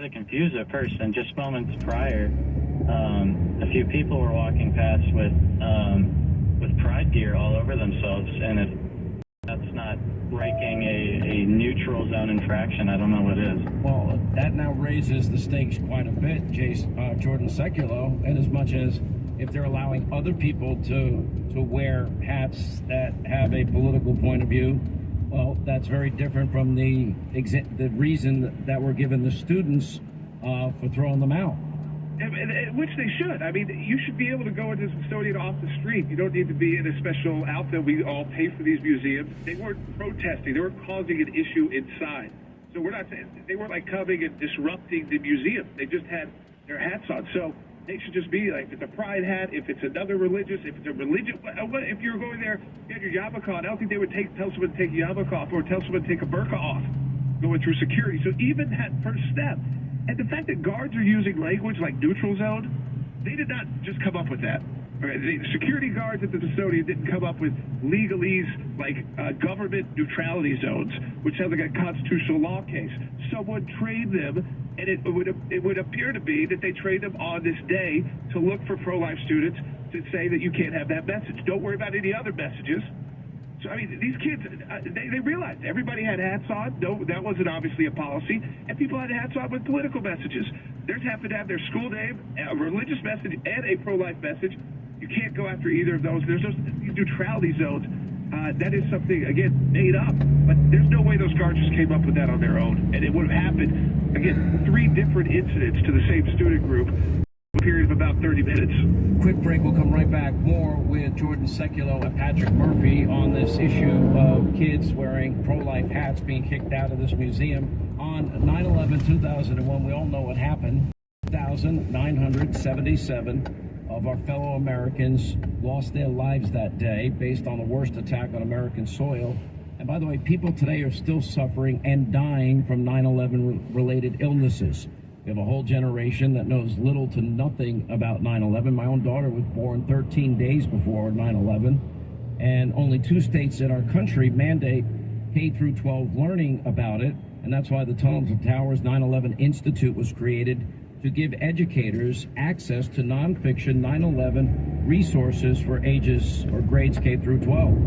Confused at first, and just moments prior, a few people were walking past with pride gear all over themselves, and if that's not breaking a neutral zone infraction, I don't know what is. Well, that now raises the stakes quite a bit, Jordan Seculo, in as much as if they're allowing other people to wear hats that have a political point of view, well, that's very different from the reason that we're giving the students for throwing them out. Which they should. I mean, you should be able to go into this custodian off the street. You don't need to be in a special outfit. We all pay for these museums. They weren't protesting. They were causing an issue inside. So we're not saying they weren't like coming and disrupting the museum. They just had their hats on. So they should just be like, if it's a pride hat, if it's another religious, if it's a religion, if you're going there, you had your yarmulke on, I don't think they would tell someone to take a yarmulke off or tell someone to take a burqa off going through security. So even that first step, and the fact that guards are using language like neutral zone, they did not just come up with that. Right? The security guards at the custodian didn't come up with legalese like government neutrality zones, which sounds like a constitutional law case. Someone trained them, and it would appear to be that they trained them on this day to look for pro-life students to say that you can't have that message. Don't worry about any other messages. So, I mean, these kids, they realized everybody had hats on. No, that wasn't obviously a policy. And people had hats on with political messages. Theirs happen to have their school name, a religious message, and a pro-life message. You can't go after either of those. There's those neutrality zones. That is something, again, made up. But there's no way those guards just came up with that on their own. And it would have happened, again, 3 different incidents to the same student group. Period of about 30 minutes. Quick break. We'll come right back. More with Jordan Seculo and Patrick Murphy on this issue of kids wearing pro-life hats being kicked out of this museum. On 9/11/2001, we all know what happened. 1,977 of our fellow Americans lost their lives that day based on the worst attack on American soil. And by the way, people today are still suffering and dying from 9/11 related illnesses. We have a whole generation that knows little to nothing about 9/11. My own daughter was born 13 days before 9/11, and only 2 states in our country mandate K-12 learning about it, and that's why the Tunnels and Towers 9/11 Institute was created to give educators access to nonfiction 9/11 resources for ages or grades K-12.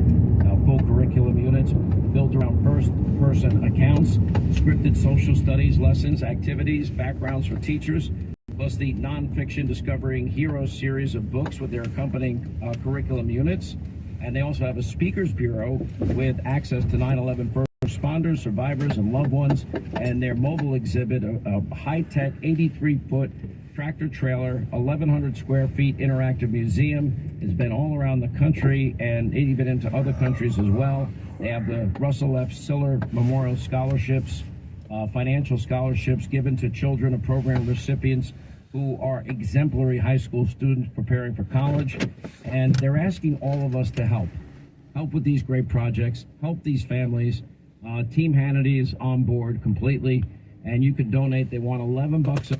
Full curriculum units built around first-person accounts, scripted social studies, lessons, activities, backgrounds for teachers, plus the nonfiction Discovering Heroes series of books with their accompanying curriculum units. And they also have a speakers bureau with access to 9/11 first responders, survivors, and loved ones, and their mobile exhibit, a high-tech 83-foot tractor trailer, 1,100 square feet interactive museum. Has been all around the country and even into other countries as well. They have the Russell F. Siller Memorial Scholarships, financial scholarships given to children of program recipients who are exemplary high school students preparing for college. And they're asking all of us to help with these great projects, help these families. Team Hannity is on board completely, and you can donate. They want $11 a